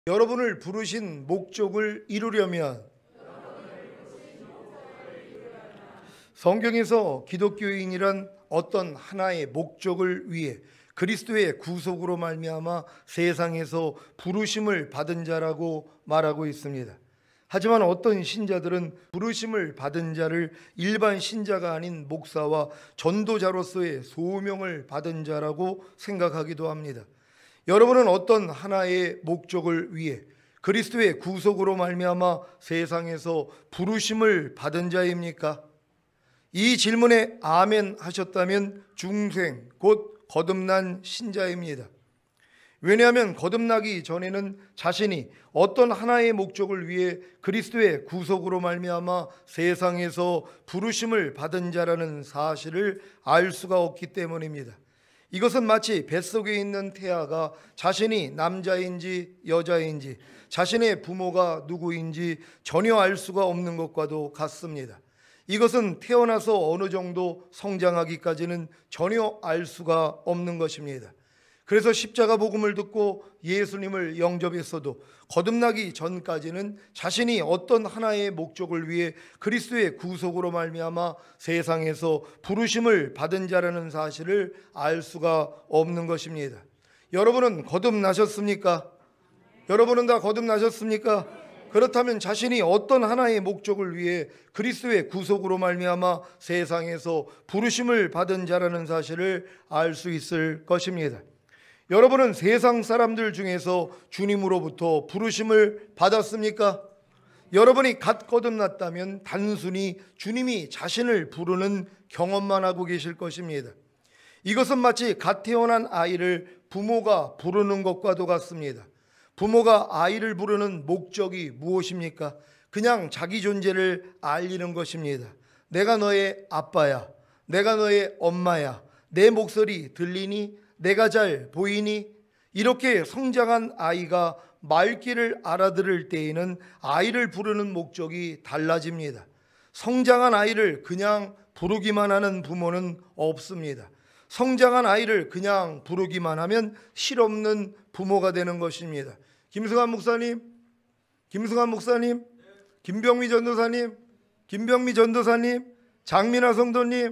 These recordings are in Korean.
여러분을 부르신 목적을 이루려면 성경에서 기독교인이란 어떤 하나의 목적을 위해 그리스도의 구속으로 말미암아 세상에서 부르심을 받은 자라고 말하고 있습니다. 하지만 어떤 신자들은 부르심을 받은 자를 일반 신자가 아닌 목사와 전도자로서의 소명을 받은 자라고 생각하기도 합니다. 여러분은 어떤 하나의 목적을 위해 그리스도의 구속으로 말미암아 세상에서 부르심을 받은 자입니까? 이 질문에 아멘 하셨다면 중생 곧 거듭난 신자입니다. 왜냐하면 거듭나기 전에는 자신이 어떤 하나의 목적을 위해 그리스도의 구속으로 말미암아 세상에서 부르심을 받은 자라는 사실을 알 수가 없기 때문입니다. 이것은 마치 뱃속에 있는 태아가 자신이 남자인지 여자인지 자신의 부모가 누구인지 전혀 알 수가 없는 것과도 같습니다. 이것은 태어나서 어느 정도 성장하기까지는 전혀 알 수가 없는 것입니다. 그래서 십자가 복음을 듣고 예수님을 영접했어도 거듭나기 전까지는 자신이 어떤 하나의 목적을 위해 그리스도의 구속으로 말미암아 세상에서 부르심을 받은 자라는 사실을 알 수가 없는 것입니다. 여러분은 거듭나셨습니까? 여러분은 다 거듭나셨습니까? 그렇다면 자신이 어떤 하나의 목적을 위해 그리스도의 구속으로 말미암아 세상에서 부르심을 받은 자라는 사실을 알 수 있을 것입니다. 여러분은 세상 사람들 중에서 주님으로부터 부르심을 받았습니까? 여러분이 갓 거듭났다면 단순히 주님이 자신을 부르는 경험만 하고 계실 것입니다. 이것은 마치 갓 태어난 아이를 부모가 부르는 것과도 같습니다. 부모가 아이를 부르는 목적이 무엇입니까? 그냥 자기 존재를 알리는 것입니다. 내가 너의 아빠야. 내가 너의 엄마야. 내 목소리 들리니? 내가 잘 보이니? 이렇게 성장한 아이가 말귀를 알아들을 때에는 아이를 부르는 목적이 달라집니다. 성장한 아이를 그냥 부르기만 하는 부모는 없습니다. 성장한 아이를 그냥 부르기만 하면 실없는 부모가 되는 것입니다. 김승환 목사님, 김병미 전도사님, 김병미 전도사님, 장민아 성도님,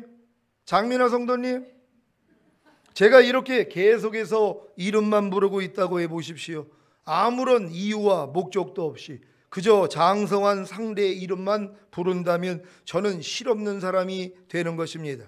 제가 이렇게 계속해서 이름만 부르고 있다고 해보십시오. 아무런 이유와 목적도 없이 그저 장성한 상대의 이름만 부른다면 저는 실없는 사람이 되는 것입니다.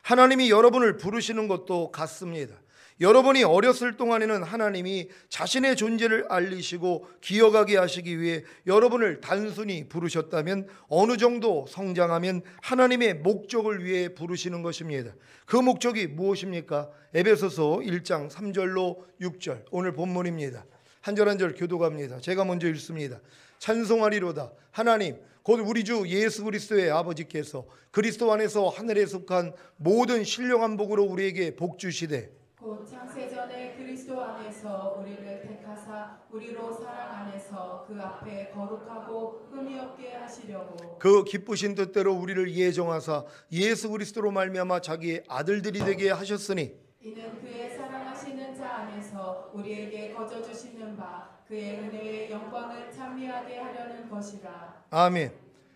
하나님이 여러분을 부르시는 것도 같습니다. 여러분이 어렸을 동안에는 하나님이 자신의 존재를 알리시고 기억하게 하시기 위해 여러분을 단순히 부르셨다면 어느 정도 성장하면 하나님의 목적을 위해 부르시는 것입니다. 그 목적이 무엇입니까? 에베소서 1장 3절로 6절 오늘 본문입니다. 한 절 한 절 교독합니다. 제가 먼저 읽습니다. 찬송하리로다 하나님 곧 우리 주 예수 그리스도의 아버지께서 그리스도 안에서 하늘에 속한 모든 신령한 복으로 우리에게 복 주시되 곧 창세전에 그리스도 안에서 우리를 택하사 우리로 사랑 안에서 그 앞에 거룩하고 흠이 없게 하시려고 그 기쁘신 뜻대로 우리를 예정하사 예수 그리스도로 말미암아 자기의 아들들이 되게 하셨으니 이는 그의 사랑하시는 자 안에서 우리에게 거저 주시는 바 그의 은혜의 영광을 찬미하게 하려는 것이라. 아멘.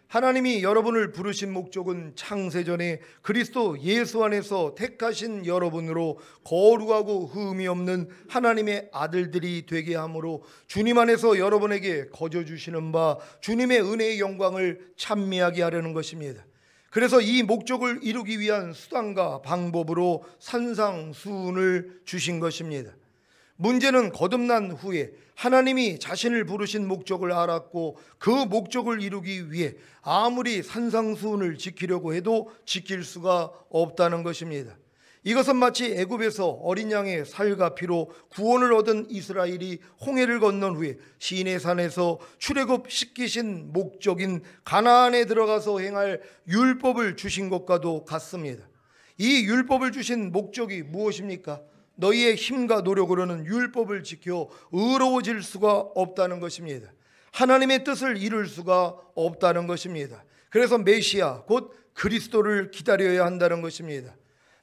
하나님이 여러분을 부르신 목적은 창세전에 그리스도 예수 안에서 택하신 여러분으로 거룩하고 흠이 없는 하나님의 아들들이 되게 함으로 주님 안에서 여러분에게 거저 주시는 바 주님의 은혜의 영광을 찬미하게 하려는 것입니다. 그래서 이 목적을 이루기 위한 수단과 방법으로 산상수훈을 주신 것입니다. 문제는 거듭난 후에 하나님이 자신을 부르신 목적을 알았고 그 목적을 이루기 위해 아무리 산상수훈을 지키려고 해도 지킬 수가 없다는 것입니다. 이것은 마치 애굽에서 어린 양의 살과 피로 구원을 얻은 이스라엘이 홍해를 건넌 후에 시내산에서 출애굽시키신 목적인 가나안에 들어가서 행할 율법을 주신 것과도 같습니다. 이 율법을 주신 목적이 무엇입니까? 너희의 힘과 노력으로는 율법을 지켜 의로워질 수가 없다는 것입니다. 하나님의 뜻을 이룰 수가 없다는 것입니다. 그래서 메시아 곧 그리스도를 기다려야 한다는 것입니다.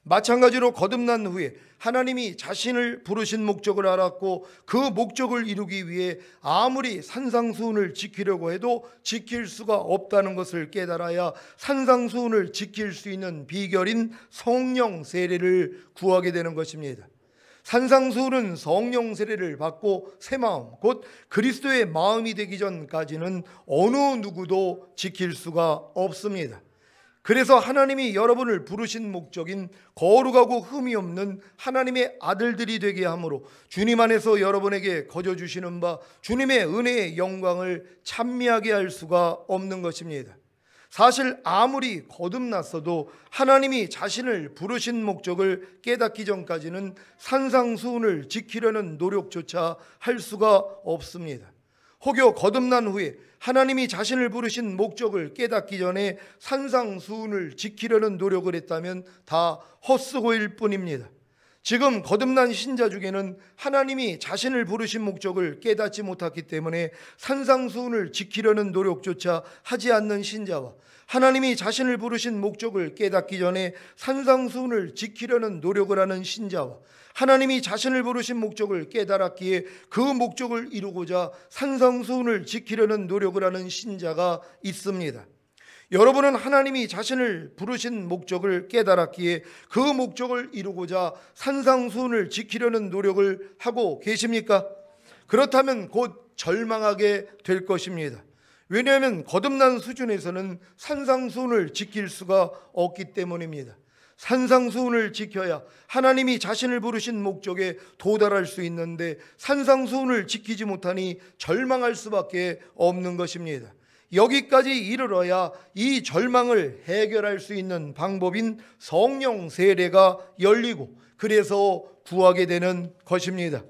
마찬가지로 거듭난 후에 하나님이 자신을 부르신 목적을 알았고 그 목적을 이루기 위해 아무리 산상수훈을 지키려고 해도 지킬 수가 없다는 것을 깨달아야 산상수훈을 지킬 수 있는 비결인 성령 세례를 구하게 되는 것입니다. 산상수훈은 성령 세례를 받고 새 마음, 곧 그리스도의 마음이 되기 전까지는 어느 누구도 지킬 수가 없습니다. 그래서 하나님이 여러분을 부르신 목적인 거룩하고 흠이 없는 하나님의 아들들이 되게 함으로 주님 안에서 여러분에게 거저 주시는 바 주님의 은혜의 영광을 찬미하게 할 수가 없는 것입니다. 사실 아무리 거듭났어도 하나님이 자신을 부르신 목적을 깨닫기 전까지는 산상수훈을 지키려는 노력조차 할 수가 없습니다. 혹여 거듭난 후에 하나님이 자신을 부르신 목적을 깨닫기 전에 산상수훈을 지키려는 노력을 했다면 다 헛수고일 뿐입니다. 지금 거듭난 신자 중에는 하나님이 자신을 부르신 목적을 깨닫지 못했기 때문에 산상수훈을 지키려는 노력조차 하지 않는 신자와 하나님이 자신을 부르신 목적을 깨닫기 전에 산상수훈을 지키려는 노력을 하는 신자와 하나님이 자신을 부르신 목적을 깨달았기에 그 목적을 이루고자 산상수훈을 지키려는 노력을 하는 신자가 있습니다. 여러분은 하나님이 자신을 부르신 목적을 깨달았기에 그 목적을 이루고자 산상수훈을 지키려는 노력을 하고 계십니까? 그렇다면 곧 절망하게 될 것입니다. 왜냐하면 거듭난 수준에서는 산상수훈을 지킬 수가 없기 때문입니다. 산상수훈을 지켜야 하나님이 자신을 부르신 목적에 도달할 수 있는데 산상수훈을 지키지 못하니 절망할 수밖에 없는 것입니다. 여기까지 이르러야 이 절망을 해결할 수 있는 방법인 성령 세례가 열리고 그래서 구하게 되는 것입니다.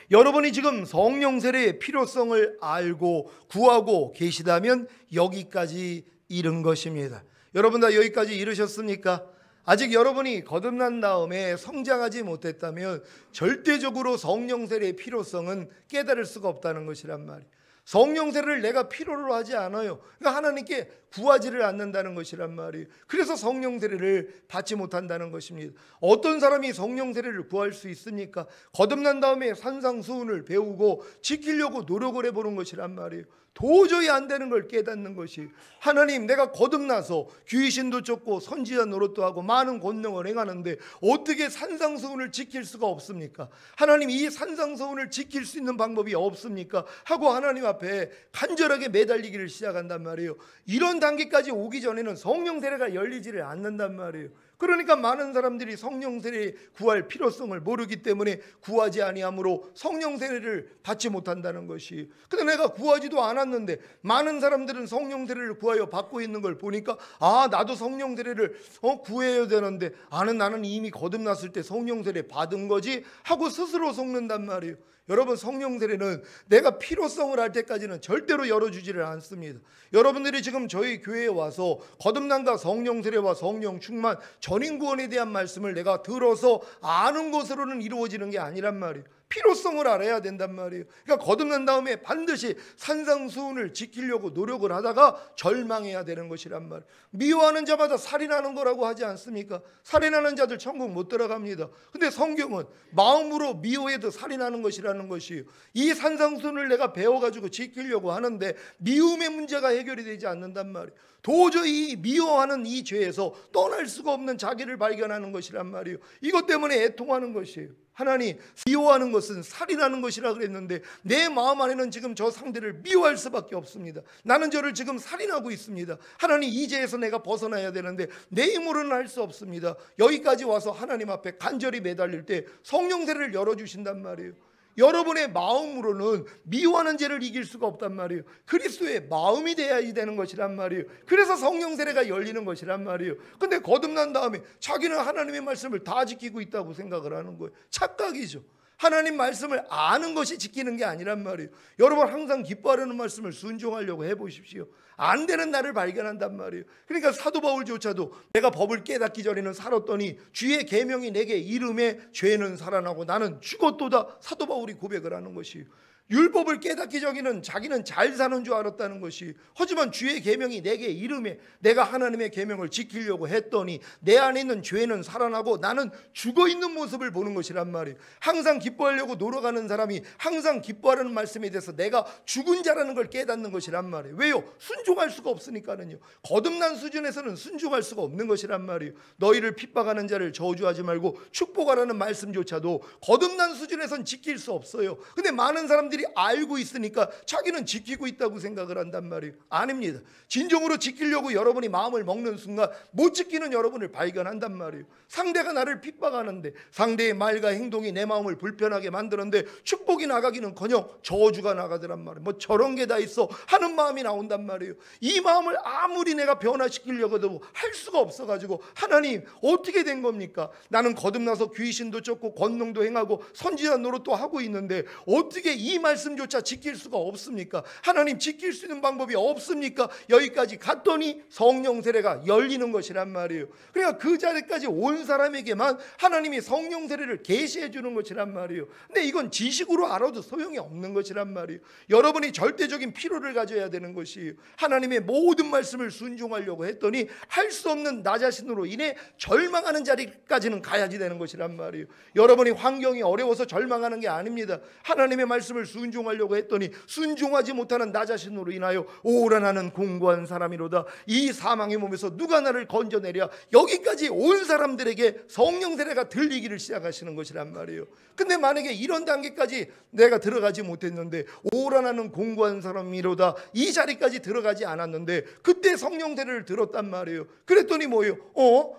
여러분이 지금 성령 세례의 필요성을 알고 구하고 계시다면 여기까지 이른 것입니다. 여러분 다 여기까지 이르셨습니까? 아직 여러분이 거듭난 다음에 성장하지 못했다면 절대적으로 성령 세례의 필요성은 깨달을 수가 없다는 것이란 말이에요. 성령 세례를 내가 필요로 하지 않아요. 그러니까 하나님께 구하지를 않는다는 것이란 말이에요. 그래서 성령 세례를 받지 못한다는 것입니다. 어떤 사람이 성령 세례를 구할 수 있습니까? 거듭난 다음에 산상수훈을 배우고 지키려고 노력을 해보는 것이란 말이에요. 도저히 안 되는 걸 깨닫는 것이 하나님 내가 거듭나서 귀신도 쫓고 선지자 노릇도 하고 많은 권능을 행하는데 어떻게 산상수훈을 지킬 수가 없습니까? 하나님 이 산상수훈을 지킬 수 있는 방법이 없습니까? 하고 하나님 앞에 간절하게 매달리기를 시작한단 말이에요. 이런 단계까지 오기 전에는 성령 세례가 열리지를 않는단 말이에요. 그러니까 많은 사람들이 성령 세례 구할 필요성을 모르기 때문에 구하지 아니하므로 성령 세례를 받지 못한다는 것이. 근데 내가 구하지도 않았는데 많은 사람들은 성령 세례를 구하여 받고 있는 걸 보니까 아 나도 성령 세례를 구해야 되는데 나는 이미 거듭났을 때 성령 세례 받은 거지 하고 스스로 속는단 말이에요. 여러분 성령 세례는 내가 필요성을 알 때까지는 절대로 열어주지를 않습니다. 여러분들이 지금 저희 교회에 와서 거듭남과 성령 세례와 성령 충만 전인구원에 대한 말씀을 내가 들어서 아는 것으로는 이루어지는 게 아니란 말이에요. 필요성을 알아야 된단 말이에요. 그러니까 거듭난 다음에 반드시 산상수훈을 지키려고 노력을 하다가 절망해야 되는 것이란 말이에요. 미워하는 자마다 살인하는 거라고 하지 않습니까? 살인하는 자들 천국 못 들어갑니다. 근데 성경은 마음으로 미워해도 살인하는 것이라는 것이에요. 이 산상수훈을 내가 배워가지고 지키려고 하는데 미움의 문제가 해결이 되지 않는단 말이에요. 도저히 미워하는 이 죄에서 떠날 수가 없는 자기를 발견하는 것이란 말이에요. 이것 때문에 애통하는 것이에요. 하나님 미워하는 것은 살인하는 것이라 그랬는데 내 마음 안에는 지금 저 상대를 미워할 수밖에 없습니다. 나는 저를 지금 살인하고 있습니다. 하나님 이 죄에서 내가 벗어나야 되는데 내 힘으로는 할 수 없습니다. 여기까지 와서 하나님 앞에 간절히 매달릴 때 성령 세례를 열어주신단 말이에요. 여러분의 마음으로는 미워하는 죄를 이길 수가 없단 말이에요. 그리스도의 마음이 돼야지 되는 것이란 말이에요. 그래서 성령 세례가 열리는 것이란 말이에요. 근데 거듭난 다음에 자기는 하나님의 말씀을 다 지키고 있다고 생각을 하는 거예요. 착각이죠. 하나님 말씀을 아는 것이 지키는 게 아니란 말이에요. 여러분 항상 기뻐하려는 말씀을 순종하려고 해보십시오. 안 되는 나를 발견한단 말이에요. 그러니까 사도 바울조차도 내가 법을 깨닫기 전에는 살았더니 주의 계명이 내게 이름에 죄는 살아나고 나는 죽었도다. 사도 바울이 고백을 하는 것이에요. 율법을 깨닫기 전에는 자기는 잘 사는 줄 알았다는 것이, 하지만 주의 계명이 내게 이름에 내가 하나님의 계명을 지키려고 했더니 내 안에 있는 죄는 살아나고 나는 죽어있는 모습을 보는 것이란 말이에요. 항상 기뻐하려고 노력하는 사람이 항상 기뻐하라는 말씀에 대해서 내가 죽은 자라는 걸 깨닫는 것이란 말이에요. 왜요? 순종할 수가 없으니까는요. 거듭난 수준에서는 순종할 수가 없는 것이란 말이에요. 너희를 핍박하는 자를 저주하지 말고 축복하라는 말씀조차도 거듭난 수준에선 지킬 수 없어요. 근데 많은 사람들이 알고 있으니까 자기는 지키고 있다고 생각을 한단 말이에요. 아닙니다. 진정으로 지키려고 여러분이 마음을 먹는 순간 못 지키는 여러분을 발견한단 말이에요. 상대가 나를 핍박하는데, 상대의 말과 행동이 내 마음을 불편하게 만드는데 축복이 나가기는커녕 저주가 나가더란 말이에요. 뭐 저런 게 다 있어 하는 마음이 나온단 말이에요. 이 마음을 아무리 내가 변화시키려고 해도 할 수가 없어가지고, 하나님 어떻게 된 겁니까? 나는 거듭나서 귀신도 쫓고 권능도 행하고 선지자 노릇도 하고 있는데 어떻게 이 말씀조차 지킬 수가 없습니까? 하나님 지킬 수 있는 방법이 없습니까? 여기까지 갔더니 성령 세례가 열리는 것이란 말이에요. 그러니까 그 자리까지 온 사람에게만 하나님이 성령 세례를 계시해 주는 것이란 말이에요. 근데 이건 지식으로 알아도 소용이 없는 것이란 말이에요. 여러분이 절대적인 필요를 가져야 되는 것이에요. 하나님의 모든 말씀을 순종하려고 했더니 할 수 없는 나 자신으로 인해 절망하는 자리까지는 가야지 되는 것이란 말이에요. 여러분이 환경이 어려워서 절망하는 게 아닙니다. 하나님의 말씀을 순종하려고 했더니 순종하지 못하는 나 자신으로 인하여 오라 나는 공고한 사람이로다. 이 사망의 몸에서 누가 나를 건져내랴. 여기까지 온 사람들에게 성령 세례가 들리기를 시작하시는 것이란 말이에요. 근데 만약에 이런 단계까지 내가 들어가지 못했는데, 오라 나는 공고한 사람이로다, 이 자리까지 들어가지 않았는데 그때 성령 세례를 들었단 말이에요. 그랬더니 뭐예요?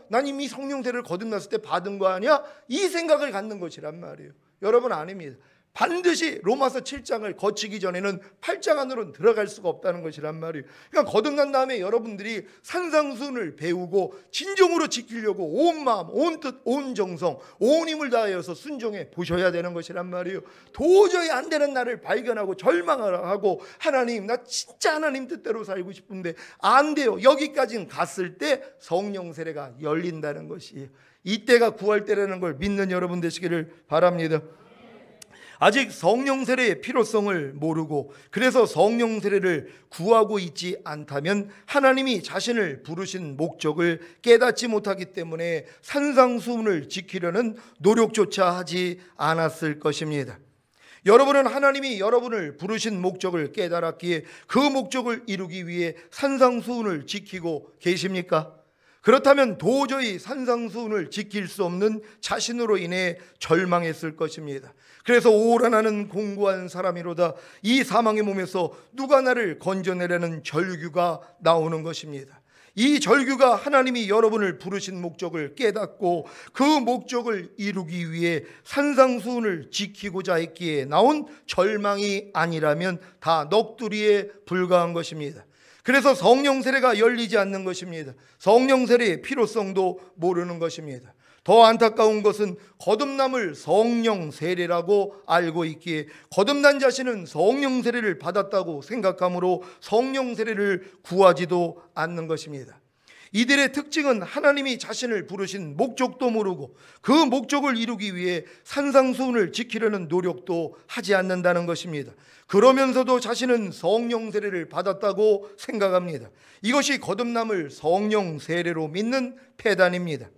난 이미 성령 세례를 거듭났을 때 받은 거 아니야? 이 생각을 갖는 것이란 말이에요. 여러분, 아닙니다. 반드시 로마서 7장을 거치기 전에는 8장 안으로는 들어갈 수가 없다는 것이란 말이에요. 그러니까 거듭난 다음에 여러분들이 산상수훈을 배우고 진정으로 지키려고 온 마음, 온 뜻, 온 정성, 온 힘을 다하여서 순종해 보셔야 되는 것이란 말이에요. 도저히 안 되는 나를 발견하고 절망을 하고, 하나님 나 진짜 하나님 뜻대로 살고 싶은데 안 돼요. 여기까지는 갔을 때 성령 세례가 열린다는 것이에요. 이때가 구할 때라는 걸 믿는 여러분 되시기를 바랍니다. 아직 성령 세례의 필요성을 모르고 그래서 성령 세례를 구하고 있지 않다면 하나님이 자신을 부르신 목적을 깨닫지 못하기 때문에 산상수훈을 지키려는 노력조차 하지 않았을 것입니다. 여러분은 하나님이 여러분을 부르신 목적을 깨달았기에 그 목적을 이루기 위해 산상수훈을 지키고 계십니까? 그렇다면 도저히 산상수훈을 지킬 수 없는 자신으로 인해 절망했을 것입니다. 그래서 오라 나는 공고한 사람이로다, 이 사망의 몸에서 누가 나를 건져내려는 절규가 나오는 것입니다. 이 절규가 하나님이 여러분을 부르신 목적을 깨닫고 그 목적을 이루기 위해 산상수훈을 지키고자 했기에 나온 절망이 아니라면 다 넋두리에 불과한 것입니다. 그래서 성령 세례가 열리지 않는 것입니다. 성령 세례의 필요성도 모르는 것입니다. 더 안타까운 것은 거듭남을 성령 세례라고 알고 있기에 거듭난 자신은 성령 세례를 받았다고 생각하므로 성령 세례를 구하지도 않는 것입니다. 이들의 특징은 하나님이 자신을 부르신 목적도 모르고 그 목적을 이루기 위해 산상수훈을 지키려는 노력도 하지 않는다는 것입니다. 그러면서도 자신은 성령 세례를 받았다고 생각합니다. 이것이 거듭남을 성령 세례로 믿는 패단입니다.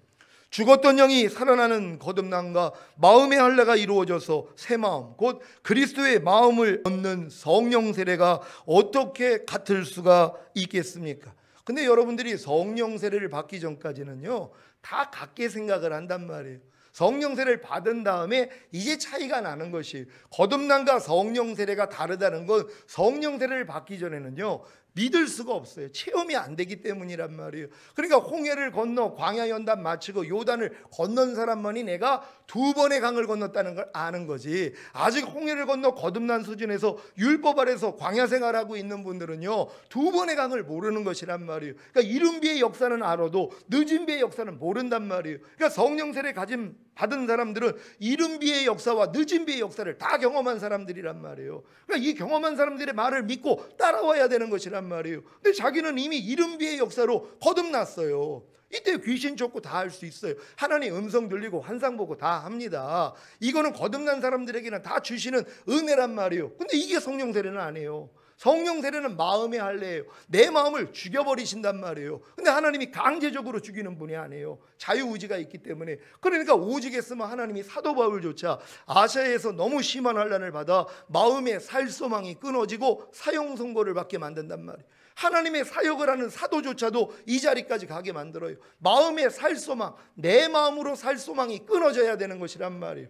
죽었던 영이 살아나는 거듭남과 마음의 할례가 이루어져서 새 마음, 곧 그리스도의 마음을 얻는 성령 세례가 어떻게 같을 수가 있겠습니까? 근데 여러분들이 성령 세례를 받기 전까지는요, 다 같게 생각을 한단 말이에요. 성령 세례를 받은 다음에 이제 차이가 나는 것이, 거듭남과 성령 세례가 다르다는 건 성령 세례를 받기 전에는요 믿을 수가 없어요. 체험이 안 되기 때문이란 말이에요. 그러니까 홍해를 건너 광야 연단 마치고 요단을 건넌 사람만이 내가 2번의 강을 건넜다는 걸 아는 거지, 아직 홍해를 건너 거듭난 수준에서 율법 아래서 광야 생활하고 있는 분들은요 2번의 강을 모르는 것이란 말이에요. 그러니까 이른 비의 역사는 알아도 늦은 비의 역사는 모른단 말이에요. 그러니까 성령 세례 가진 받은 사람들은 이른 비의 역사와 늦은 비의 역사를 다 경험한 사람들이란 말이에요. 그러니까 이 경험한 사람들의 말을 믿고 따라와야 되는 것이란 말이에요. 근데 자기는 이미 이른 비의 역사로 거듭났어요. 이때 귀신 쫓고 다 할 수 있어요. 하나님 음성 들리고 환상 보고 다 합니다. 이거는 거듭난 사람들에게는 다 주시는 은혜란 말이에요. 근데 이게 성령 세례는 아니에요. 성령 세례는 마음의 할례예요. 내 마음을 죽여버리신단 말이에요. 근데 하나님이 강제적으로 죽이는 분이 아니에요. 자유의지가 있기 때문에. 그러니까 오직 했으면 하나님이 사도 바울조차 아시아에서 너무 심한 환난을 받아 마음의 살소망이 끊어지고 사형 선고를 받게 만든단 말이에요. 하나님의 사역을 하는 사도조차도 이 자리까지 가게 만들어요. 마음의 살소망, 내 마음으로 살소망이 끊어져야 되는 것이란 말이에요.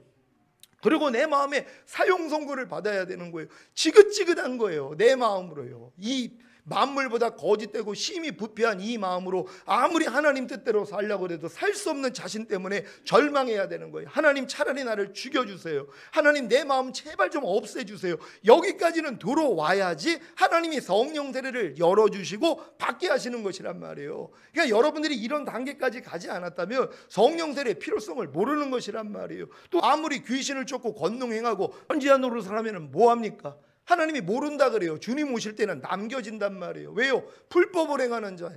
그리고 내 마음에 사형 선고를 받아야 되는 거예요. 지긋지긋한 거예요. 내 마음으로요. 이 만물보다 거짓되고 심히 부패한 이 마음으로 아무리 하나님 뜻대로 살려고 해도 살 수 없는 자신 때문에 절망해야 되는 거예요. 하나님 차라리 나를 죽여주세요. 하나님 내 마음 제발 좀 없애주세요. 여기까지는 들어와야지 하나님이 성령 세례를 열어주시고 받게 하시는 것이란 말이에요. 그러니까 여러분들이 이런 단계까지 가지 않았다면 성령 세례의 필요성을 모르는 것이란 말이에요. 또 아무리 귀신을 쫓고 권능행하고 선지자 노릇을 하면 뭐합니까? 하나님이 모른다 그래요. 주님 오실 때는 남겨진단 말이에요. 왜요? 불법을 행하는 자야.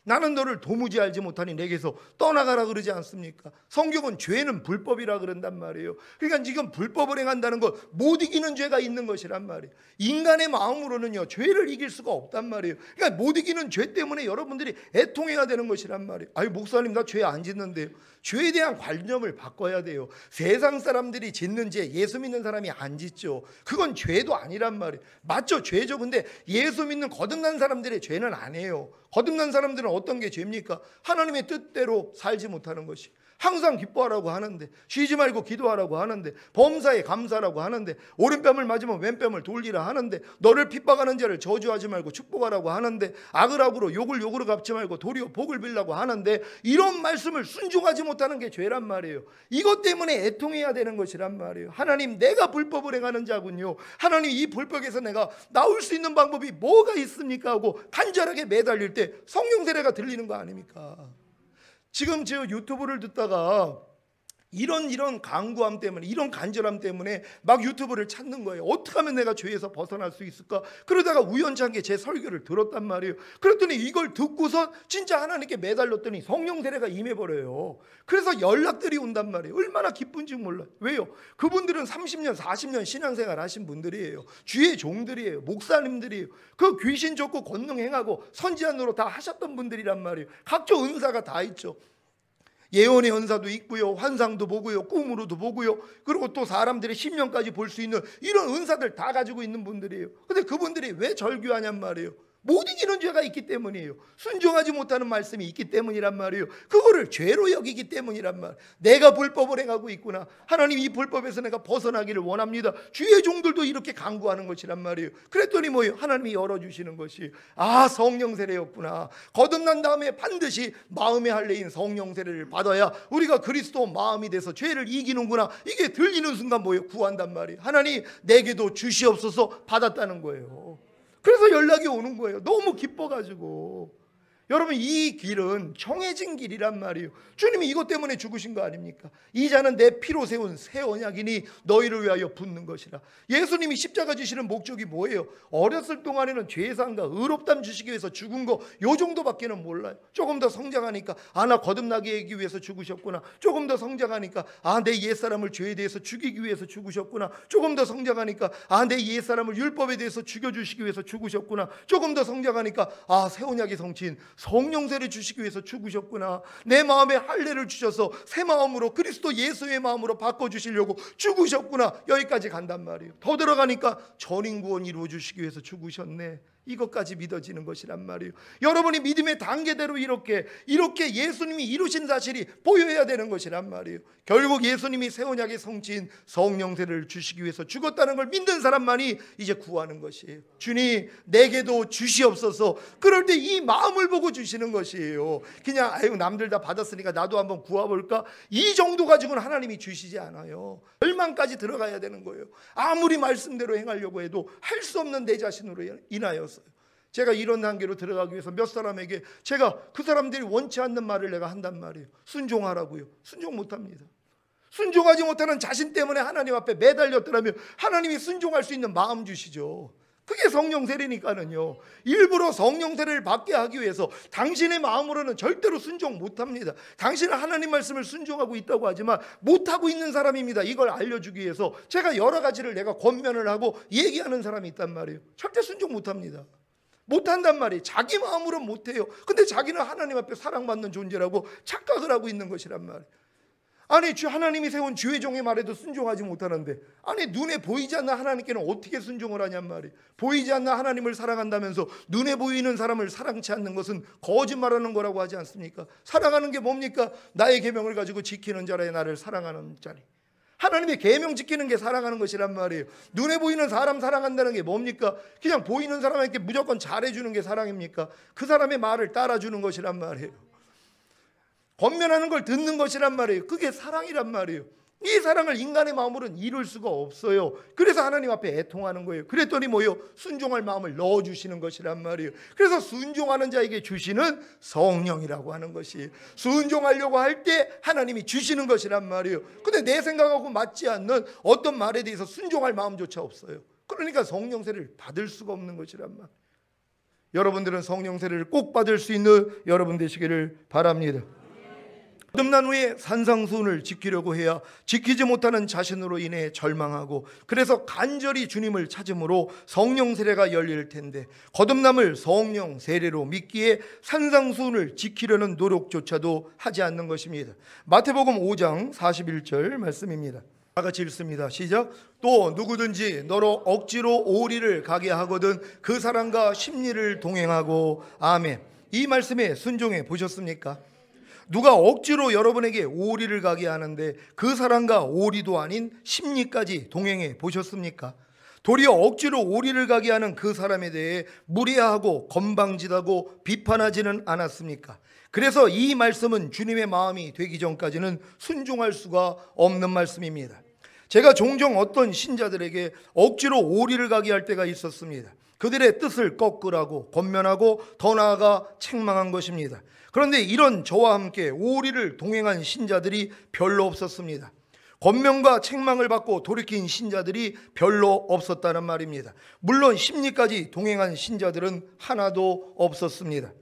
나는 너를 도무지 알지 못하니 내게서 떠나가라 그러지 않습니까? 성경은 죄는 불법이라 그런단 말이에요. 그러니까 지금 불법을 행한다는 건 못 이기는 죄가 있는 것이란 말이에요. 인간의 마음으로는요 죄를 이길 수가 없단 말이에요. 그러니까 못 이기는 죄 때문에 여러분들이 애통해야 되는 것이란 말이에요. 아니 목사님 나 죄 안 짓는데요. 죄에 대한 관념을 바꿔야 돼요. 세상 사람들이 짓는 죄 예수 믿는 사람이 안 짓죠. 그건 죄도 아니란 말이에요. 맞죠? 죄죠. 근데 예수 믿는 거듭난 사람들의 죄는 아니에요. 거듭난 사람들은 어떤 게 죄입니까? 하나님의 뜻대로 살지 못하는 것이. 항상 기뻐하라고 하는데, 쉬지 말고 기도하라고 하는데, 범사에 감사하라고 하는데, 오른뺨을 맞으면 왼뺨을 돌리라 하는데, 너를 핍박하는 자를 저주하지 말고 축복하라고 하는데, 악을 악으로 욕을 욕으로 갚지 말고 도리어 복을 빌라고 하는데, 이런 말씀을 순종하지 못하는 게 죄란 말이에요. 이것 때문에 애통해야 되는 것이란 말이에요. 하나님 내가 불법을 행하는 자군요. 하나님 이 불법에서 내가 나올 수 있는 방법이 뭐가 있습니까? 하고 간절하게 매달릴 때 성령 세례가 들리는 거 아닙니까? 지금 저 유튜브를 듣다가 이런 강구함 때문에 이런 간절함 때문에 막 유튜브를 찾는 거예요. 어떻게 하면 내가 죄에서 벗어날 수 있을까? 그러다가 우연찮게 제 설교를 들었단 말이에요. 그랬더니 이걸 듣고서 진짜 하나님께 매달렸더니 성령 세례가 임해버려요. 그래서 연락들이 온단 말이에요. 얼마나 기쁜지 몰라요. 왜요? 그분들은 30년 40년 신앙생활 하신 분들이에요. 주의 종들이에요. 목사님들이에요. 그 귀신 쫓고 권능 행하고 선지자노로 다 하셨던 분들이란 말이에요. 각종 은사가 다 있죠. 예언의 은사도 있고요, 환상도 보고요, 꿈으로도 보고요, 그리고 또 사람들의 심령까지 볼 수 있는 이런 은사들 다 가지고 있는 분들이에요. 근데 그분들이 왜 절규하냔 말이에요. 못 이기는 죄가 있기 때문이에요. 순종하지 못하는 말씀이 있기 때문이란 말이에요. 그거를 죄로 여기기 때문이란 말. 내가 불법을 행하고 있구나. 하나님 이 불법에서 내가 벗어나기를 원합니다. 주의 종들도 이렇게 간구하는 것이란 말이에요. 그랬더니 뭐예요? 하나님이 열어주시는 것이 성령 세례였구나. 거듭난 다음에 반드시 마음의 할례인 성령 세례를 받아야 우리가 그리스도 마음이 돼서 죄를 이기는구나. 이게 들리는 순간 뭐예요? 구한단 말이에요. 하나님 내게도 주시옵소서 받았다는 거예요. 그래서 연락이 오는 거예요. 너무 기뻐가지고. 여러분 이 길은 정해진 길이란 말이에요. 주님이 이것 때문에 죽으신 거 아닙니까? 이 자는 내 피로 세운 새 언약이니 너희를 위하여 붓는 것이라. 예수님이 십자가 지시는 목적이 뭐예요? 어렸을 동안에는 죄사함과 의롭담 주시기 위해서 죽은 거 요 정도밖에는 몰라요. 조금 더 성장하니까 나 거듭나게 하기 위해서 죽으셨구나. 조금 더 성장하니까 내 옛사람을 죄에 대해서 죽이기 위해서 죽으셨구나. 조금 더 성장하니까 내 옛사람을 율법에 대해서 죽여주시기 위해서 죽으셨구나. 조금 더 성장하니까 새 언약의 성취인 성령 세례 주시기 위해서 죽으셨구나. 내 마음에 할례를 주셔서 새 마음으로 그리스도 예수의 마음으로 바꿔주시려고 죽으셨구나. 여기까지 간단 말이에요. 더 들어가니까 전인구원 이루어 주시기 위해서 죽으셨네. 이것까지 믿어지는 것이란 말이에요. 여러분이 믿음의 단계대로 이렇게 예수님이 이루신 사실이 보여야 되는 것이란 말이에요. 결국 예수님이 새 언약의 성취인 성령 세례를 주시기 위해서 죽었다는 걸 믿는 사람만이 이제 구하는 것이에요. 주님 내게도 주시옵소서. 그럴 때 이 마음을 보고 주시는 것이에요. 그냥 남들 다 받았으니까 나도 한번 구해볼까? 이 정도 가지고는 하나님이 주시지 않아요. 절망까지 들어가야 되는 거예요. 아무리 말씀대로 행하려고 해도 할 수 없는 내 자신으로 인하여서 제가 이런 단계로 들어가기 위해서 몇 사람에게 제가 그 사람들이 원치 않는 말을 내가 한단 말이에요. 순종하라고요. 순종 못합니다. 순종하지 못하는 자신 때문에 하나님 앞에 매달렸더라면 하나님이 순종할 수 있는 마음 주시죠. 그게 성령 세례니까는요. 일부러 성령 세례를 받게 하기 위해서 당신의 마음으로는 절대로 순종 못합니다. 당신은 하나님 말씀을 순종하고 있다고 하지만 못하고 있는 사람입니다. 이걸 알려주기 위해서 제가 여러 가지를 내가 권면을 하고 얘기하는 사람이 있단 말이에요. 절대 순종 못합니다. 못한단 말이에요. 자기 마음으로는 못해요. 근데 자기는 하나님 앞에 사랑받는 존재라고 착각을 하고 있는 것이란 말이에요. 아니 하나님이 세운 주의 종의 말에도 순종하지 못하는데, 아니 눈에 보이지 않는 하나님께는 어떻게 순종을 하냔 말이에요. 보이지 않는 하나님을 사랑한다면서 눈에 보이는 사람을 사랑치 않는 것은 거짓말하는 거라고 하지 않습니까? 사랑하는 게 뭡니까? 나의 계명을 가지고 지키는 자라야 나를 사랑하는 자리. 하나님의 계명 지키는 게 사랑하는 것이란 말이에요. 눈에 보이는 사람 사랑한다는 게 뭡니까? 그냥 보이는 사람에게 무조건 잘해주는 게 사랑입니까? 그 사람의 말을 따라주는 것이란 말이에요. 권면하는 걸 듣는 것이란 말이에요. 그게 사랑이란 말이에요. 이 사랑을 인간의 마음으로는 이룰 수가 없어요. 그래서 하나님 앞에 애통하는 거예요. 그랬더니 뭐요? 순종할 마음을 넣어주시는 것이란 말이에요. 그래서 순종하는 자에게 주시는 성령이라고 하는 것이, 순종하려고 할 때 하나님이 주시는 것이란 말이에요. 근데 내 생각하고 맞지 않는 어떤 말에 대해서 순종할 마음조차 없어요. 그러니까 성령 세례를 받을 수가 없는 것이란 말이에요. 여러분들은 성령 세례를 꼭 받을 수 있는 여러분 되시기를 바랍니다. 거듭난 후에 산상수훈을 지키려고 해야 지키지 못하는 자신으로 인해 절망하고, 그래서 간절히 주님을 찾음으로 성령 세례가 열릴 텐데, 거듭남을 성령 세례로 믿기에 산상수훈을 지키려는 노력조차도 하지 않는 것입니다. 마태복음 5장 41절 말씀입니다. 다 같이 읽습니다. 시작. 또 누구든지 너로 억지로 오리를 가게 하거든 그 사람과 심리를 동행하고. 아멘. 이 말씀에 순종해 보셨습니까? 누가 억지로 여러분에게 오리를 가게 하는데 그 사람과 오리도 아닌 심리까지 동행해 보셨습니까? 도리어 억지로 오리를 가게 하는 그 사람에 대해 무례하고 건방지다고 비판하지는 않았습니까? 그래서 이 말씀은 주님의 마음이 되기 전까지는 순종할 수가 없는 말씀입니다. 제가 종종 어떤 신자들에게 억지로 오리를 가게 할 때가 있었습니다. 그들의 뜻을 꺾으라고 권면하고 더 나아가 책망한 것입니다. 그런데 이런 저와 함께 오리를 동행한 신자들이 별로 없었습니다. 권면과 책망을 받고 돌이킨 신자들이 별로 없었다는 말입니다. 물론 심리까지 동행한 신자들은 하나도 없었습니다.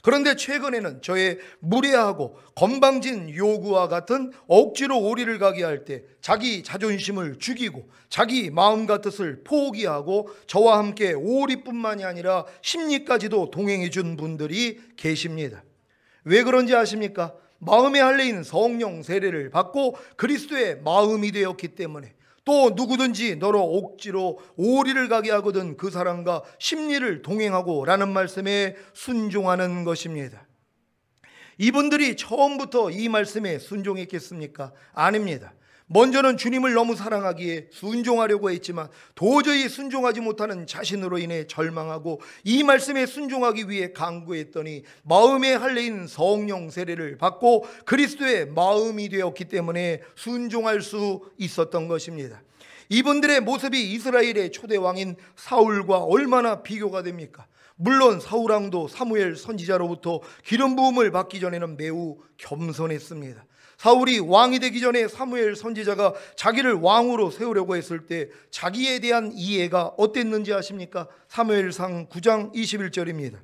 그런데 최근에는 저의 무례하고 건방진 요구와 같은 억지로 오리를 가게 할 때 자기 자존심을 죽이고 자기 마음과 뜻을 포기하고 저와 함께 오리뿐만이 아니라 심리까지도 동행해 준 분들이 계십니다. 왜 그런지 아십니까? 마음에 할례인 성령 세례를 받고 그리스도의 마음이 되었기 때문에, 또 누구든지 너로 억지로 오리를 가게 하거든 그 사람과 심리를 동행하고 라는 말씀에 순종하는 것입니다. 이분들이 처음부터 이 말씀에 순종했겠습니까? 아닙니다. 먼저는 주님을 너무 사랑하기에 순종하려고 했지만 도저히 순종하지 못하는 자신으로 인해 절망하고 이 말씀에 순종하기 위해 간구했더니 마음의 할례인 성령 세례를 받고 그리스도의 마음이 되었기 때문에 순종할 수 있었던 것입니다. 이분들의 모습이 이스라엘의 초대왕인 사울과 얼마나 비교가 됩니까? 물론 사울왕도 사무엘 선지자로부터 기름 부음을 받기 전에는 매우 겸손했습니다. 사울이 왕이 되기 전에 사무엘 선지자가 자기를 왕으로 세우려고 했을 때 자기에 대한 이해가 어땠는지 아십니까? 사무엘상 9장 21절입니다.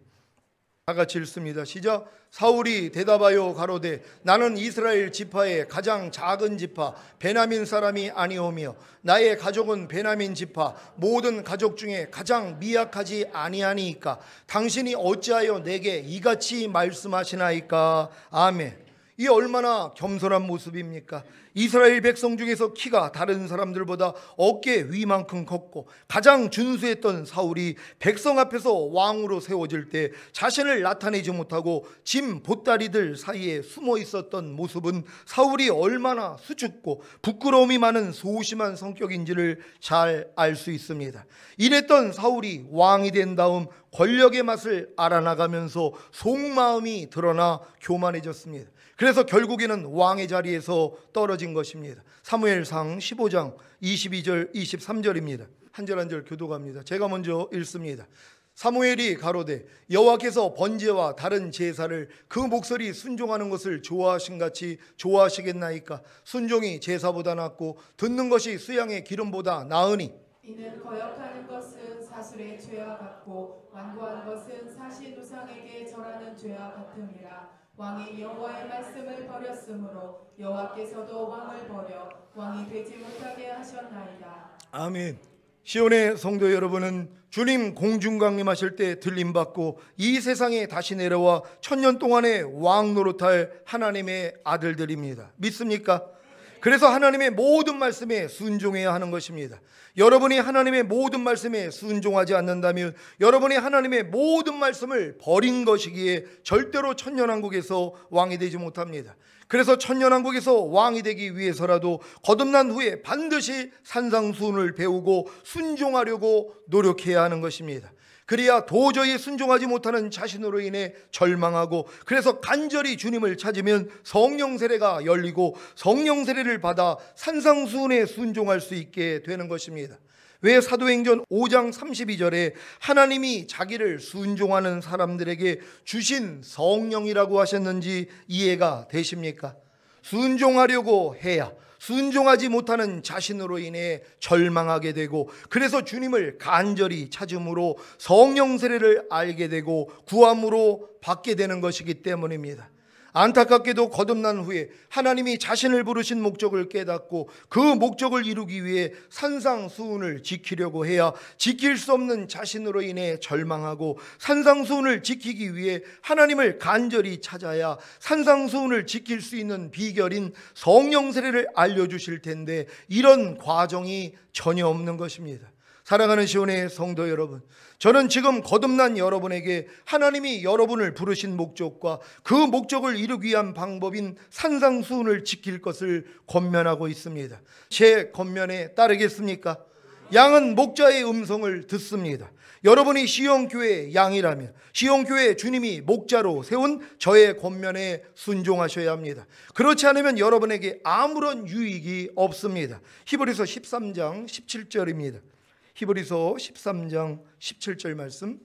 다 같이 읽습니다. 시작. 사울이 대답하여 가로되 나는 이스라엘 지파의 가장 작은 지파 베냐민 사람이 아니오며 나의 가족은 베냐민 지파 모든 가족 중에 가장 미약하지 아니하니이까 당신이 어찌하여 내게 이같이 말씀하시나이까. 아멘. 이 얼마나 겸손한 모습입니까? 이스라엘 백성 중에서 키가 다른 사람들보다 어깨 위만큼 컸고 가장 준수했던 사울이 백성 앞에서 왕으로 세워질 때 자신을 나타내지 못하고 짐 보따리들 사이에 숨어 있었던 모습은 사울이 얼마나 수줍고 부끄러움이 많은 소심한 성격인지를 잘 알 수 있습니다. 이랬던 사울이 왕이 된 다음 권력의 맛을 알아나가면서 속마음이 드러나 교만해졌습니다. 그래서 결국에는 왕의 자리에서 떨어진 것입니다. 사무엘상 15장 22절 23절입니다. 한 절 한 절 교독합니다. 제가 먼저 읽습니다. 사무엘이 가로되 여호와께서 번제와 다른 제사를 그 목소리 순종하는 것을 좋아하신 같이 좋아하시겠나이까. 순종이 제사보다 낫고 듣는 것이 수양의 기름보다 나으니 이는 거역하는 것은 사술의 죄와 같고 완고한 것은 사신 우상에게 절하는 죄와 같음이라. 왕이 여호와의 말씀을 버렸으므로 여호와께서도 왕을 버려 왕이 되지 못하게 하셨나이다. 아멘. 시온의 성도 여러분은 주님 공중강림하실 때 들림받고 이 세상에 다시 내려와 천년 동안의 왕 노릇할 하나님의 아들들입니다. 믿습니까? 그래서 하나님의 모든 말씀에 순종해야 하는 것입니다. 여러분이 하나님의 모든 말씀에 순종하지 않는다면 여러분이 하나님의 모든 말씀을 버린 것이기에 절대로 천년왕국에서 왕이 되지 못합니다. 그래서 천년왕국에서 왕이 되기 위해서라도 거듭난 후에 반드시 산상수훈을 배우고 순종하려고 노력해야 하는 것입니다. 그래야 도저히 순종하지 못하는 자신으로 인해 절망하고, 그래서 간절히 주님을 찾으면 성령 세례가 열리고 성령 세례를 받아 산상수훈에 순종할 수 있게 되는 것입니다. 왜 사도행전 5장 32절에 하나님이 자기를 순종하는 사람들에게 주신 성령이라고 하셨는지 이해가 되십니까? 순종하려고 해야 순종하지 못하는 자신으로 인해 절망하게 되고, 그래서 주님을 간절히 찾음으로 성령 세례를 알게 되고 구함으로 받게 되는 것이기 때문입니다. 안타깝게도 거듭난 후에 하나님이 자신을 부르신 목적을 깨닫고 그 목적을 이루기 위해 산상수훈을 지키려고 해야 지킬 수 없는 자신으로 인해 절망하고, 산상수훈을 지키기 위해 하나님을 간절히 찾아야 산상수훈을 지킬 수 있는 비결인 성령 세례를 알려주실 텐데 이런 과정이 전혀 없는 것입니다. 사랑하는 시온의 성도 여러분, 저는 지금 거듭난 여러분에게 하나님이 여러분을 부르신 목적과 그 목적을 이루기 위한 방법인 산상수훈을 지킬 것을 권면하고 있습니다. 제 권면에 따르겠습니까? 양은 목자의 음성을 듣습니다. 여러분이 시온교회의 양이라면 시온교회 주님이 목자로 세운 저의 권면에 순종하셔야 합니다. 그렇지 않으면 여러분에게 아무런 유익이 없습니다. 히브리서 13장 17절입니다. 히브리서 13장 17절 말씀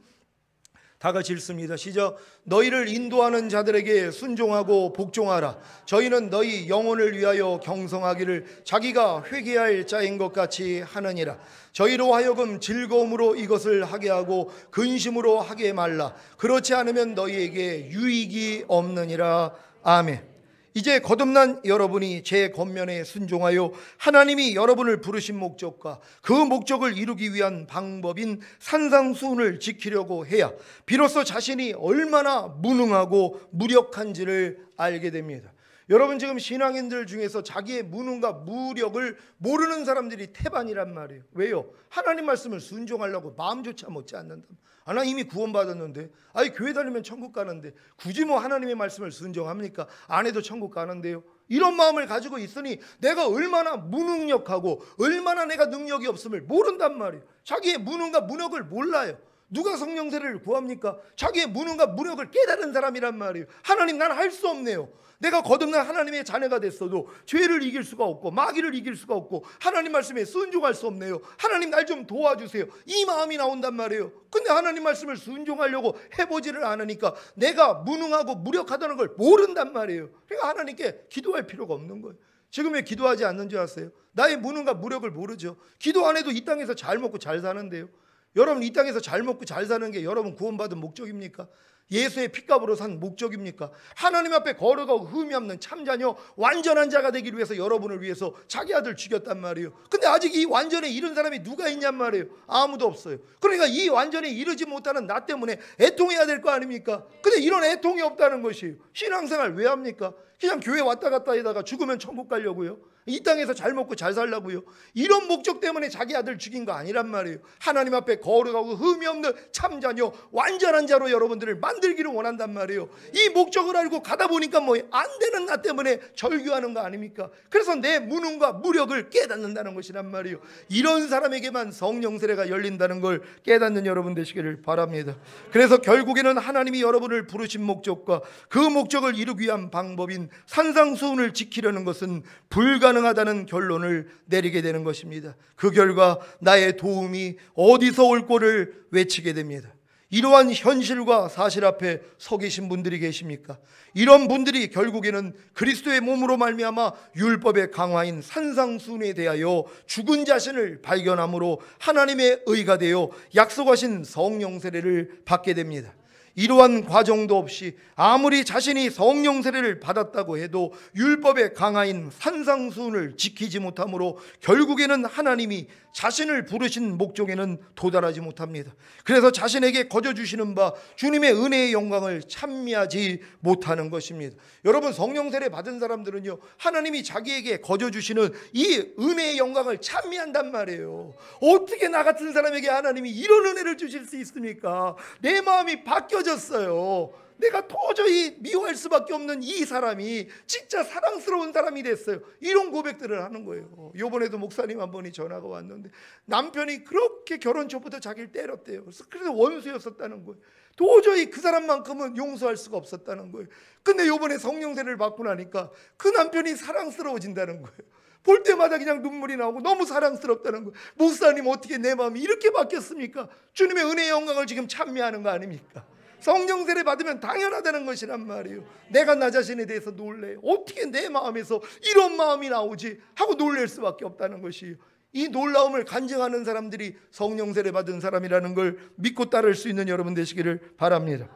다 같이 읽습니다. 시작. 너희를 인도하는 자들에게 순종하고 복종하라. 저희는 너희 영혼을 위하여 경성하기를 자기가 회개할 자인 것 같이 하느니라. 저희로 하여금 즐거움으로 이것을 하게 하고 근심으로 하게 말라. 그렇지 않으면 너희에게 유익이 없느니라. 아멘. 이제 거듭난 여러분이 제 권면에 순종하여 하나님이 여러분을 부르신 목적과 그 목적을 이루기 위한 방법인 산상수훈을 지키려고 해야 비로소 자신이 얼마나 무능하고 무력한지를 알게 됩니다. 여러분, 지금 신앙인들 중에서 자기의 무능과 무력을 모르는 사람들이 태반이란 말이에요. 왜요? 하나님 말씀을 순종하려고 마음조차 먹지 않는다. 나 이미 구원받았는데, 교회 다니면 천국 가는데 굳이 뭐 하나님의 말씀을 순종합니까? 안 해도 천국 가는데요. 이런 마음을 가지고 있으니 내가 얼마나 무능력하고 얼마나 내가 능력이 없음을 모른단 말이에요. 자기의 무능과 무력을 몰라요. 누가 성령 세례를 구합니까? 자기의 무능과 무력을 깨달은 사람이란 말이에요. 하나님, 난 할 수 없네요. 내가 거듭난 하나님의 자녀가 됐어도 죄를 이길 수가 없고 마귀를 이길 수가 없고 하나님 말씀에 순종할 수 없네요. 하나님, 날 좀 도와주세요. 이 마음이 나온단 말이에요. 근데 하나님 말씀을 순종하려고 해보지를 않으니까 내가 무능하고 무력하다는 걸 모른단 말이에요. 그러니까 하나님께 기도할 필요가 없는 거예요. 지금 왜 기도하지 않는 줄 아세요? 나의 무능과 무력을 모르죠. 기도 안 해도 이 땅에서 잘 먹고 잘 사는데요. 여러분, 이 땅에서 잘 먹고 잘 사는 게 여러분 구원받은 목적입니까? 예수의 핏값으로 산 목적입니까? 하나님 앞에 거룩하고 흠이 없는 참자녀 완전한 자가 되기 위해서 여러분을 위해서 자기 아들 죽였단 말이에요. 근데 아직 이 완전에 이른 사람이 누가 있냔 말이에요. 아무도 없어요. 그러니까 이 완전에 이르지 못하는 나 때문에 애통해야 될 거 아닙니까? 근데 이런 애통이 없다는 것이에요. 신앙생활 왜 합니까? 그냥 교회 왔다 갔다 하다가 죽으면 천국 가려고요? 이 땅에서 잘 먹고 잘 살려고요? 이런 목적 때문에 자기 아들 죽인 거 아니란 말이에요. 하나님 앞에 거룩하고 흠이 없는 참자녀 완전한 자로 여러분들을 만들기를 원한단 말이에요. 이 목적을 알고 가다 보니까 뭐 안 되는 나 때문에 절규하는 거 아닙니까? 그래서 내 무능과 무력을 깨닫는다는 것이란 말이에요. 이런 사람에게만 성령 세례가 열린다는 걸 깨닫는 여러분 되시기를 바랍니다. 그래서 결국에는 하나님이 여러분을 부르신 목적과 그 목적을 이루기 위한 방법인 산상수훈을 지키려는 것은 불가능하다는 결론을 내리게 되는 것입니다. 그 결과 나의 도움이 어디서 올 거를 외치게 됩니다. 이러한 현실과 사실 앞에 서 계신 분들이 계십니까? 이런 분들이 결국에는 그리스도의 몸으로 말미암아 율법의 강화인 산상수훈에 대하여 죽은 자신을 발견함으로 하나님의 의가 되어 약속하신 성령 세례를 받게 됩니다. 이러한 과정도 없이 아무리 자신이 성령 세례를 받았다고 해도 율법의 강화인 산상수훈을 지키지 못함으로 결국에는 하나님이 자신을 부르신 목적에는 도달하지 못합니다. 그래서 자신에게 거저 주시는 바 주님의 은혜의 영광을 찬미하지 못하는 것입니다. 여러분, 성령 세례 받은 사람들은요, 하나님이 자기에게 거저 주시는 이 은혜의 영광을 찬미한단 말이에요. 어떻게 나 같은 사람에게 하나님이 이런 은혜를 주실 수 있습니까? 내 마음이 바뀌어졌어요. 내가 도저히 미워할 수밖에 없는 이 사람이 진짜 사랑스러운 사람이 됐어요. 이런 고백들을 하는 거예요. 이번에도 목사님 한 분이 전화가 왔는데 남편이 그렇게 결혼 초부터 자기를 때렸대요. 그래서 원수였었다는 거예요. 도저히 그 사람만큼은 용서할 수가 없었다는 거예요. 근데 이번에 성령 세례를 받고 나니까 그 남편이 사랑스러워진다는 거예요. 볼 때마다 그냥 눈물이 나오고 너무 사랑스럽다는 거예요. 목사님, 어떻게 내 마음이 이렇게 바뀌었습니까? 주님의 은혜의 영광을 지금 찬미하는 거 아닙니까? 성령 세례 받으면 당연하다는 것이란 말이에요. 내가 나 자신에 대해서 놀래요. 어떻게 내 마음에서 이런 마음이 나오지 하고 놀랄 수밖에 없다는 것이에요. 이 놀라움을 간증하는 사람들이 성령 세례 받은 사람이라는 걸 믿고 따를 수 있는 여러분 되시기를 바랍니다.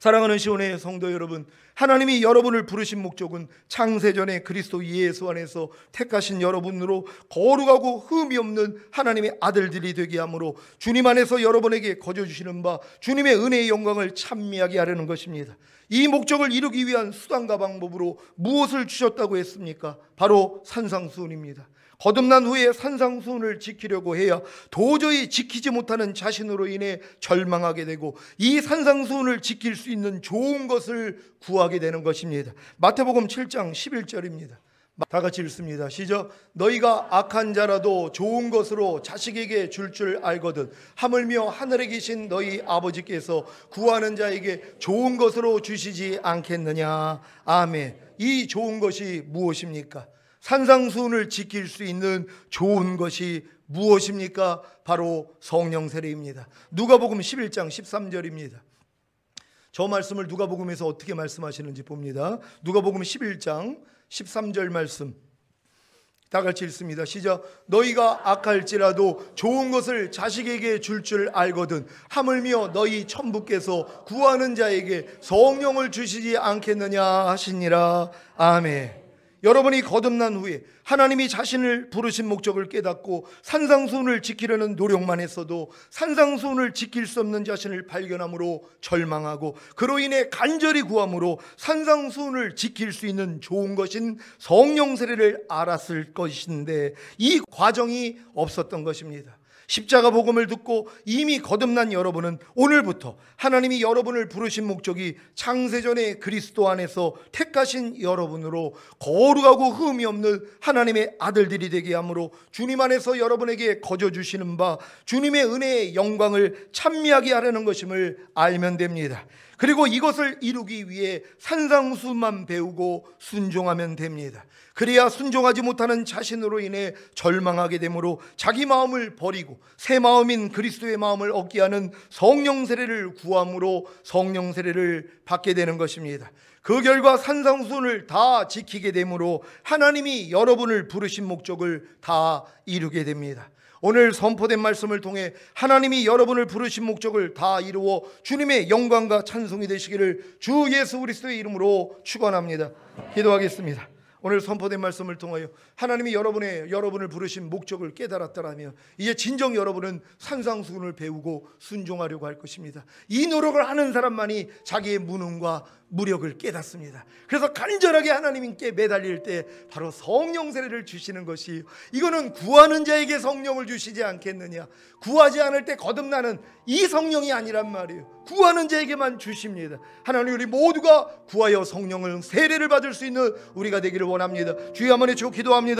사랑하는 시온의 성도 여러분, 하나님이 여러분을 부르신 목적은 창세전에 그리스도 예수 안에서 택하신 여러분으로 거룩하고 흠이 없는 하나님의 아들들이 되게 함으로 주님 안에서 여러분에게 거저 주시는 바 주님의 은혜의 영광을 찬미하게 하려는 것입니다. 이 목적을 이루기 위한 수단과 방법으로 무엇을 주셨다고 했습니까? 바로 산상수훈입니다. 거듭난 후에 산상수훈을 지키려고 해야 도저히 지키지 못하는 자신으로 인해 절망하게 되고 이 산상수훈을 지킬 수 있는 좋은 것을 구하게 되는 것입니다. 마태복음 7장 11절입니다. 다 같이 읽습니다. 시작. 너희가 악한 자라도 좋은 것으로 자식에게 줄 알거든 하물며 하늘에 계신 너희 아버지께서 구하는 자에게 좋은 것으로 주시지 않겠느냐. 아멘. 이 좋은 것이 무엇입니까? 산상수훈을 지킬 수 있는 좋은 것이 무엇입니까? 바로 성령 세례입니다. 누가복음 11장 13절입니다. 저 말씀을 누가복음에서 어떻게 말씀하시는지 봅니다. 누가복음 11장 13절 말씀 다 같이 읽습니다. 시작. 너희가 악할지라도 좋은 것을 자식에게 줄 알거든 하물며 너희 천부께서 구하는 자에게 성령을 주시지 않겠느냐 하시니라. 아멘. 여러분이 거듭난 후에 하나님이 자신을 부르신 목적을 깨닫고 산상수훈을 지키려는 노력만 했어도 산상수훈을 지킬 수 없는 자신을 발견함으로 절망하고 그로 인해 간절히 구함으로 산상수훈을 지킬 수 있는 좋은 것인 성령 세례를 알았을 것인데 이 과정이 없었던 것입니다. 십자가 복음을 듣고 이미 거듭난 여러분은 오늘부터 하나님이 여러분을 부르신 목적이 창세전에 그리스도 안에서 택하신 여러분으로 거룩하고 흠이 없는 하나님의 아들들이 되게 함으로 주님 안에서 여러분에게 거저 주시는 바 주님의 은혜의 영광을 찬미하게 하려는 것임을 알면 됩니다. 그리고 이것을 이루기 위해 산상수훈만 배우고 순종하면 됩니다. 그래야 순종하지 못하는 자신으로 인해 절망하게 되므로 자기 마음을 버리고 새 마음인 그리스도의 마음을 얻게 하는 성령 세례를 구함으로 성령 세례를 받게 되는 것입니다. 그 결과 산상수훈을 다 지키게 되므로 하나님이 여러분을 부르신 목적을 다 이루게 됩니다. 오늘 선포된 말씀을 통해 하나님이 여러분을 부르신 목적을 다 이루어 주님의 영광과 찬송이 되시기를 주 예수 그리스도의 이름으로 축원합니다. 기도하겠습니다. 오늘 선포된 말씀을 통하여 하나님이 여러분을 부르신 목적을 깨달았다라면 이제 진정 여러분은 산상수훈을 배우고 순종하려고 할 것입니다. 이 노력을 하는 사람만이 자기의 무능과 무력을 깨닫습니다. 그래서 간절하게 하나님께 매달릴 때 바로 성령 세례를 주시는 것이 이거는 구하는 자에게 성령을 주시지 않겠느냐. 구하지 않을 때 거듭나는 이 성령이 아니란 말이에요. 구하는 자에게만 주십니다. 하나님, 우리 모두가 구하여 성령을 세례를 받을 수 있는 우리가 되기를 원합니다. 주여 한번 외치고 기도합니다.